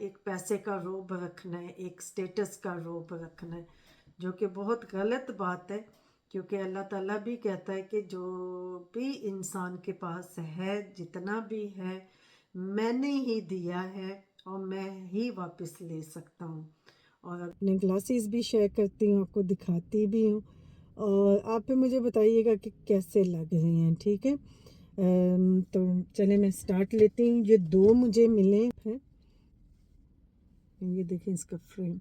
ایک پیسے کا روب رکھنا ہے، ایک سٹیٹس کا روب رکھنا ہے، جو کہ بہت غلط بات ہے، کیونکہ اللہ تعالیٰ بھی کہتا ہے کہ جو بھی انسان کے پاس ہے، جتنا بھی ہے، میں نے ہی دیا ہے اور میں ہی واپس لے سکتا ہوں۔ اور اپنے گلاسز بھی شیئر کرتی ہوں، آپ کو دکھاتی بھی ہوں، اور آپ پہ مجھے بتائیے گا کہ کیسے لگ رہے ہیں، ٹھیک ہے؟ تو چلیں میں سٹارٹ لیتی ہوں۔ یہ دو مجھے ملے ہیں، یہ دیکھیں اس کا فریم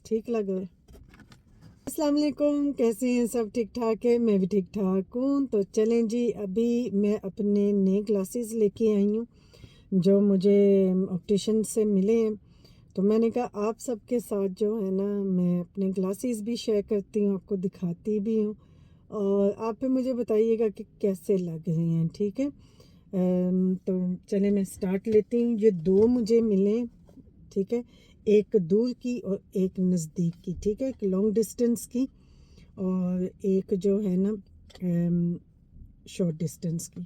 ٹھیک لگ رہا ہے۔ السلام علیکم، کیسے ہیں سب؟ ٹھیک ٹھاک ہے، میں بھی ٹھیک ٹھاک ہوں۔ تو چلیں جی، ابھی میں اپنے نئے گلاسز لے کے آئی ہوں جو مجھے آپٹیشن سے ملے ہیں، تو میں نے کہا آپ سب کے ساتھ جو ہے نا میں اپنے گلاسز بھی شیئر کرتی ہوں، آپ کو دکھاتی بھی ہوں، اور آپ پہ مجھے بتائیے گا کہ کیسے لگ رہے ہیں، ٹھیک ہے؟ تو چلیں میں سٹارٹ لیتی ہوں۔ یہ دو مجھے ملے، ٹھیک ہے، ایک دور کی اور ایک نزدیک کی، ٹھیک ہے، ایک لانگ ڈسٹنس کی اور ایک جو ہے نا شارٹ ڈسٹنس کی۔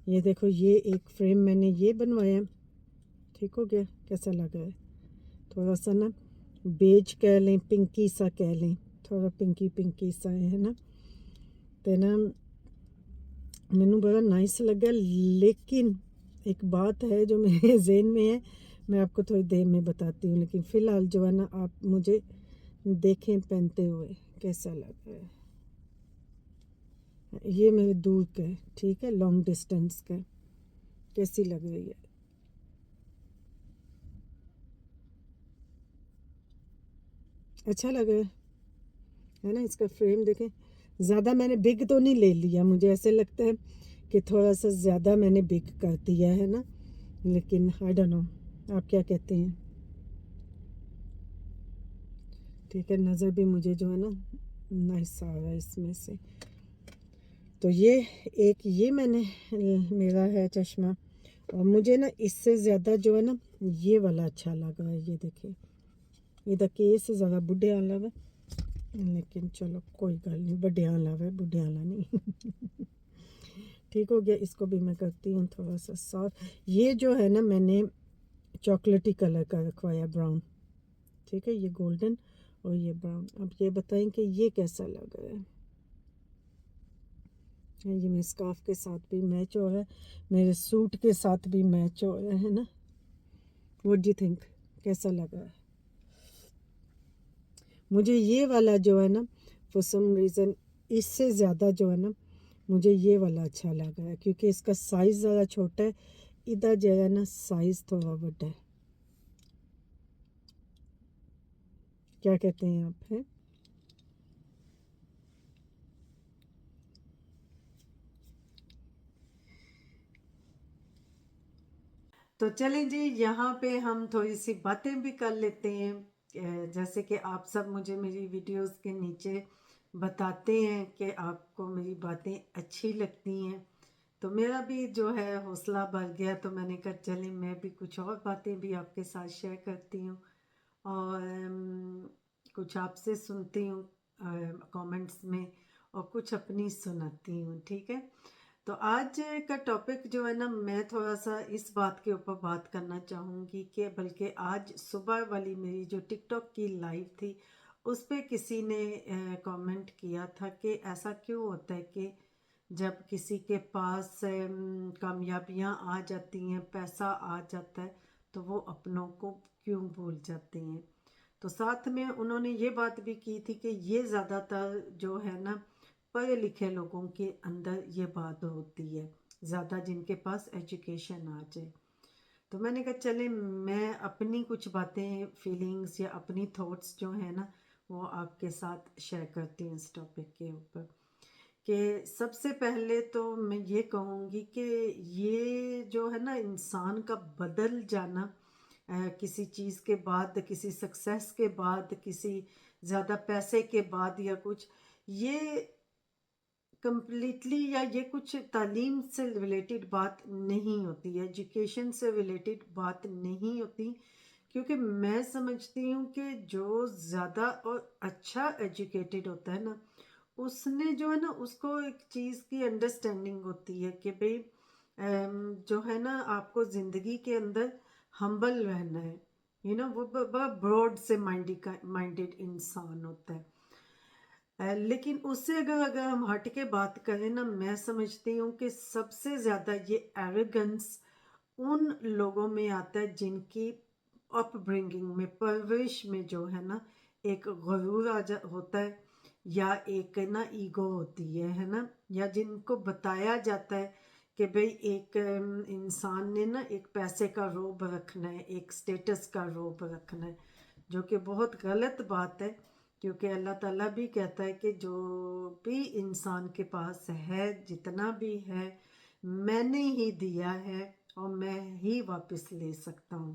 یہ دیکھو، یہ ایک فریم میں نے یہ بنوایا، ٹھیک ہو گیا؟ کیسا لگ رہا ہے؟ تھوڑا سا نا بیج کہہ لیں، پنکی سا کہہ لیں، تھوڑا پنکی سا ہے نا، تو نا مینو بڑا نائس لگا، لیکن ایک بات ہے جو میرے ذہن میں ہے، میں آپ کو تھوڑی دیر میں بتاتی ہوں، لیکن فی الحال جو ہے نا آپ مجھے دیکھیں پہنتے ہوئے کیسا لگ رہا ہے۔ یہ میرے دور کا ہے، ٹھیک ہے، لانگ ڈسٹنس کا، کیسی لگ رہی ہے؟ اچھا لگ رہا ہے نا؟ اس کا فریم دیکھیں، زیادہ میں نے بگ تو نہیں لے لیا، مجھے ایسے لگتا ہے کہ تھوڑا سا زیادہ میں نے بگ کر دیا ہے نا، لیکن آئی ڈونٹ نو، آپ کیا کہتے ہیں؟ ٹھیک ہے، نظر بھی مجھے جو ہے نا نائس آ رہا ہے اس میں سے۔ تو یہ ایک یہ میں نے میرا ہے چشمہ، اور مجھے نا اس سے زیادہ جو ہے نا یہ والا اچھا لگ رہا ہے۔ یہ دیکھیں، یہ کیس ذرا بڈھے والا ہے، لیکن چلو کوئی گل نہیں، بڈھے والا ہے، بڈھے والا نہیں۔ ٹھیک ہو گیا، اس کو بھی میں کرتی ہوں تھوڑا سا صاف۔ یہ جو ہے نا میں نے چاکلیٹی کلر کا رکھوایا، براؤن، ٹھیک ہے، یہ گولڈن اور یہ براؤن۔ اب یہ بتائیں کہ یہ کیسا لگ رہا ہے؟ یہ میرے اسکارف کے ساتھ بھی میچ ہو رہا ہے، میرے سوٹ کے ساتھ بھی میچ ہو رہا ہے نا۔ What do you think? کیسا لگ رہا ہے؟ مجھے یہ والا جو ہے نا فور سم ریزن اس سے زیادہ جو ہے نا مجھے یہ والا اچھا لگ رہا ہے، کیونکہ اس کا سائز ذرا چھوٹا ہے، ادھر جو ہے نا سائز تھوڑا بڑا ہے۔ کیا کہتے ہیں آپ ہیں؟ تو چلیں جی، یہاں پہ ہم تھوڑی سی باتیں بھی کر لیتے ہیں، جیسے کہ آپ سب مجھے میری ویڈیوز کے نیچے بتاتے ہیں کہ آپ کو میری باتیں اچھی لگتی ہیں، تو میرا بھی جو ہے حوصلہ بڑھ گیا، تو میں نے کہا چلیں میں بھی کچھ اور باتیں بھی آپ کے ساتھ شیئر کرتی ہوں، اور کچھ آپ سے سنتی ہوں کامنٹس میں، اور کچھ اپنی سناتی ہوں، ٹھیک ہے؟ تو آج کا ٹاپک جو ہے نا میں تھوڑا سا اس بات کے اوپر بات کرنا چاہوں گی کہ بلکہ آج صبح والی میری جو ٹک ٹاک کی لائیو تھی اس پہ کسی نے کامنٹ کیا تھا کہ ایسا کیوں ہوتا ہے کہ جب کسی کے پاس کامیابیاں آ جاتی ہیں، پیسہ آ جاتا ہے، تو وہ اپنوں کو کیوں بھول جاتے ہیں؟ تو ساتھ میں انہوں نے یہ بات بھی کی تھی کہ یہ زیادہ تر جو ہے نا پڑھے لکھے لوگوں کے اندر یہ بات ہوتی ہے، زیادہ جن کے پاس ایجوکیشن آ جائے۔ تو میں نے کہا چلیں میں اپنی کچھ باتیں، فیلنگز یا اپنی تھاٹس جو ہیں نا وہ آپ کے ساتھ شیئر کرتی ہوں اس ٹاپک کے اوپر، کہ سب سے پہلے تو میں یہ کہوں گی کہ یہ جو ہے نا انسان کا بدل جانا کسی چیز کے بعد، کسی سکسیس کے بعد، کسی زیادہ پیسے کے بعد یا کچھ، یہ کمپلیٹلی یا یہ کچھ تعلیم سے ریلیٹڈ بات نہیں ہوتی ہے، ایجوکیشن سے ریلیٹڈ بات نہیں ہوتی، کیونکہ میں سمجھتی ہوں کہ جو زیادہ اور اچھا ایجوکیٹڈ ہوتا ہے نا اس نے جو ہے نا اس کو ایک چیز کی انڈرسٹینڈنگ ہوتی ہے کہ بھئی جو ہے نا آپ کو زندگی کے اندر ہمبل رہنا ہے. وہ بڑا براڈ سے مائنڈیڈ انسان ہوتا ہے. لیکن اس سے اگر ہم ہٹ کے بات کریں نا، میں سمجھتی ہوں کہ سب سے زیادہ یہ ایروگنس ان لوگوں میں آتا ہے جن کی اپ برنگنگ میں، پرورش میں جو ہے نا ایک غرور ہوتا ہے، یا ایک نا ایگو ہوتی ہے نا، یا جن کو بتایا جاتا ہے کہ بھئی ایک انسان نے نا ایک پیسے کا روب رکھنا ہے، ایک سٹیٹس کا روب رکھنا ہے، جو کہ بہت غلط بات ہے. کیونکہ اللہ تعالیٰ بھی کہتا ہے کہ جو بھی انسان کے پاس ہے، جتنا بھی ہے، میں نے ہی دیا ہے اور میں ہی واپس لے سکتا ہوں.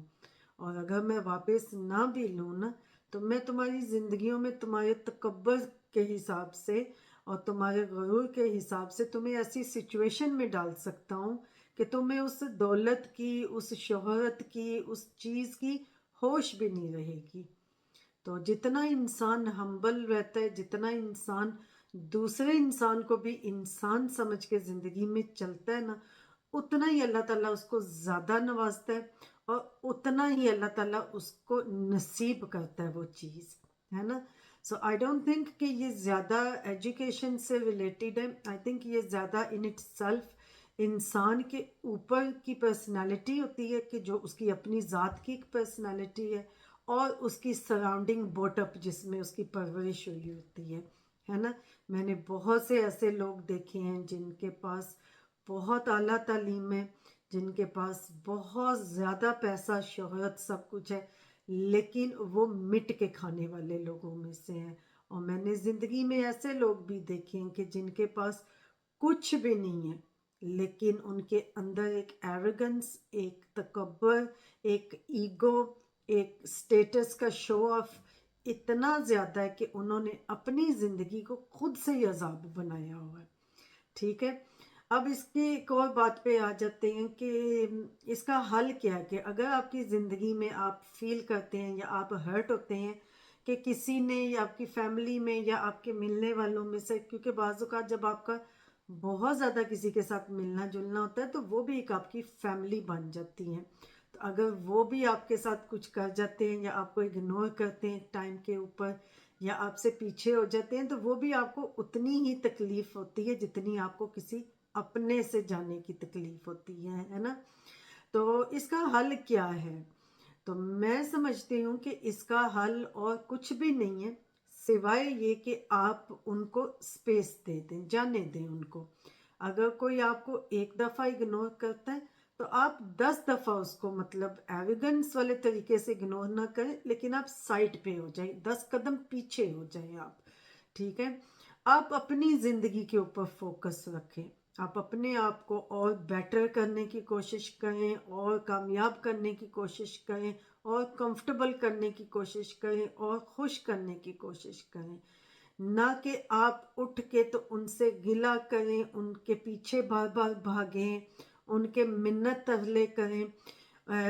اور اگر میں واپس نہ بھی لوں نا، تو میں تمہاری زندگیوں میں تمہارے تکبر کے حساب سے اور تمہارے غرور کے حساب سے تمہیں ایسی سچویشن میں ڈال سکتا ہوں کہ تمہیں اس دولت کی، اس شہرت کی، اس چیز کی ہوش بھی نہیں رہے گی. تو جتنا انسان ہمبل رہتا ہے، جتنا انسان دوسرے انسان کو بھی انسان سمجھ کے زندگی میں چلتا ہے نا، اتنا ہی اللہ تعالیٰ اس کو زیادہ نوازتا ہے، اور اتنا ہی اللہ تعالیٰ اس کو نصیب کرتا ہے وہ چیز، ہے نا. سو آئی ڈونٹ تھنک کہ یہ زیادہ ایجوکیشن سے ریلیٹڈ ہے. آئی تھنک یہ زیادہ ان اٹ سیلف انسان کے اوپر کی پرسنالٹی ہوتی ہے، کہ جو اس کی اپنی ذات کی ایک پرسنالٹی ہے، اور اس کی سراؤنڈنگ بوٹ اپ جس میں اس کی پرورش ہوئی ہوتی ہے نا. میں نے بہت سے ایسے لوگ دیکھے ہیں جن کے پاس بہت اعلیٰ تعلیم ہے، جن کے پاس بہت زیادہ پیسہ، شہرت، سب کچھ ہے، لیکن وہ مٹ کے کھانے والے لوگوں میں سے ہیں. اور میں نے زندگی میں ایسے لوگ بھی دیکھے ہیں کہ جن کے پاس کچھ بھی نہیں ہے، لیکن ان کے اندر ایک ایروگنس، ایک تکبر، ایک ایگو، ایک سٹیٹس کا شو آف اتنا زیادہ ہے کہ انہوں نے اپنی زندگی کو خود سے ہی عذاب بنایا ہوا ہے. ٹھیک ہے. اب اس کی ایک اور بات پہ آ جاتے ہیں کہ اس کا حل کیا ہے. کہ اگر آپ کی زندگی میں آپ فیل کرتے ہیں یا آپ ہرٹ ہوتے ہیں کہ کسی نے، یا آپ کی فیملی میں، یا آپ کے ملنے والوں میں سے، کیونکہ بعض اوقات جب آپ کا بہت زیادہ کسی کے ساتھ ملنا جلنا ہوتا ہے تو وہ بھی ایک آپ کی فیملی بن جاتی ہیں. تو اگر وہ بھی آپ کے ساتھ کچھ کر جاتے ہیں، یا آپ کو اگنور کرتے ہیں ٹائم کے اوپر، یا آپ سے پیچھے ہو جاتے ہیں، تو وہ بھی آپ کو اتنی ہی تکلیف ہوتی ہے جتنی آپ کو کسی اپنے سے جانے کی تکلیف ہوتی ہے نا. تو اس کا حل کیا ہے؟ تو میں سمجھتی ہوں کہ اس کا حل اور کچھ بھی نہیں ہے سوائے یہ کہ آپ ان کو سپیس دے دیں، جانے دیں ان کو. اگر کوئی آپ کو ایک دفعہ اگنور کرتا ہے تو آپ 10 دفعہ اس کو، مطلب ایروگنس والے طریقے سے اگنور نہ کریں، لیکن آپ سائڈ پہ ہو جائیں، 10 قدم پیچھے ہو جائیں آپ. ٹھیک ہے. آپ اپنی زندگی کے اوپر فوکس رکھیں، آپ اپنے آپ کو اور بیٹر کرنے کی کوشش کریں، اور کامیاب کرنے کی کوشش کریں، اور کمفرٹیبل کرنے کی کوشش کریں، اور خوش کرنے کی کوشش کریں. نہ کہ آپ اٹھ کے تو ان سے گلہ کریں، ان کے پیچھے بار بار بھاگیں، ان کے منت ترلے کریں.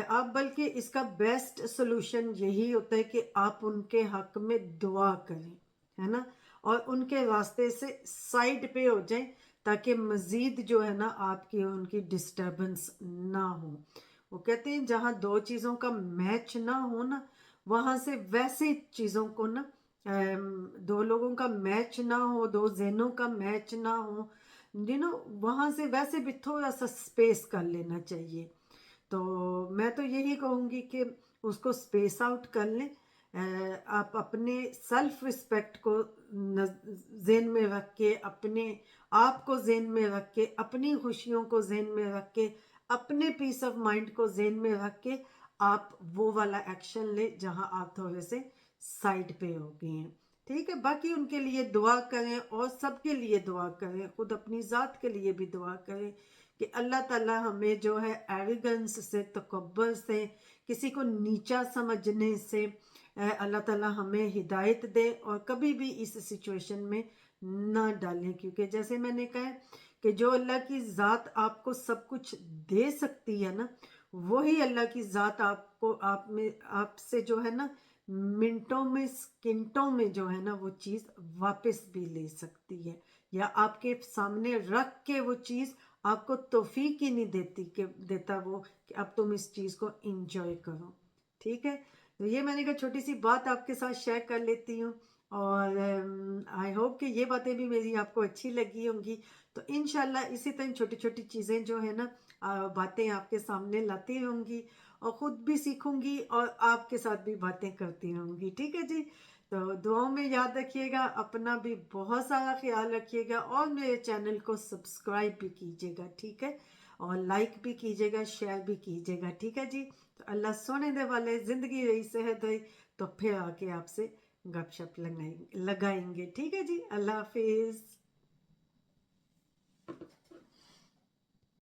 آپ بلکہ اس کا بیسٹ سلوشن یہی ہوتا ہے کہ آپ ان کے حق میں دعا کریں، ہے نا، اور ان کے راستے سے سائڈ پہ ہو جائیں، تاکہ مزید جو ہے نا آپ کی ان کی ڈسٹربنس نہ ہو. وہ کہتے ہیں جہاں دو چیزوں کا میچ نہ ہو نا، وہاں سے ویسے چیزوں کو نا، دو لوگوں کا میچ نہ ہو، دو ذہنوں کا میچ نہ ہو، وہاں سے ویسے بھی تھوڑا سا سپیس کر لینا چاہیے. تو میں تو یہی کہوں گی کہ اس کو سپیس آؤٹ کر لیں. آپ اپنے سیلف رسپیکٹ کو ذہن میں رکھ کے، اپنے آپ کو ذہن میں رکھ کے، اپنی خوشیوں کو ذہن میں رکھ کے، اپنے پیس آف مائنڈ کو ذہن میں رکھ کے آپ وہ والا ایکشن لیں جہاں آپ تھوڑے سے سائڈ پہ ہو گئے ہیں. ٹھیک ہے. باقی ان کے لیے دعا کریں، اور سب کے لیے دعا کریں، خود اپنی ذات کے لیے بھی دعا کریں کہ اللہ تعالیٰ ہمیں جو ہے ایروگنس سے، تکبر سے، کسی کو نیچا سمجھنے سے، اللہ تعالیٰ ہمیں ہدایت دے، اور کبھی بھی اس سچویشن میں نہ ڈالیں. کیونکہ جیسے میں نے کہا کہ جو اللہ کی ذات آپ کو سب کچھ دے سکتی ہے نا، وہی اللہ کی ذات آپ کو، آپ سے جو ہے نا منٹوں میں، سکنٹوں میں جو ہے نا وہ چیز واپس بھی لے سکتی ہے، یا آپ کے سامنے رکھ کے وہ چیز آپ کو توفیق ہی نہیں دیتا وہ کہ اب تم اس چیز کو انجوائے کرو. ٹھیک ہے، تو یہ میں نے کہا چھوٹی سی بات آپ کے ساتھ شیئر کر لیتی ہوں، اور آئی ہوپ کہ یہ باتیں بھی میری آپ کو اچھی لگی ہوں گی. تو انشاءاللہ اسی طرح چھوٹی چھوٹی چیزیں جو ہے نا باتیں آپ کے سامنے لاتی ہوں گی، اور خود بھی سیکھوں گی اور آپ کے ساتھ بھی باتیں کرتی ہوں گی. ٹھیک ہے جی، تو دعاؤں میں یاد رکھیے گا، اپنا بھی بہت سارا خیال رکھیے گا، اور میرے چینل کو سبسکرائب بھی کیجیے گا. ٹھیک ہے، اور لائک بھی کیجیے گا، شیئر بھی کیجیے گا. ٹھیک ہے جی، تو اللہ سونے دے والے، زندگی رہی، صحت رہی، تو پھر آ کے آپ سے گپ شپ لگائیں گے. ٹھیک ہے جی، اللہ حافظ.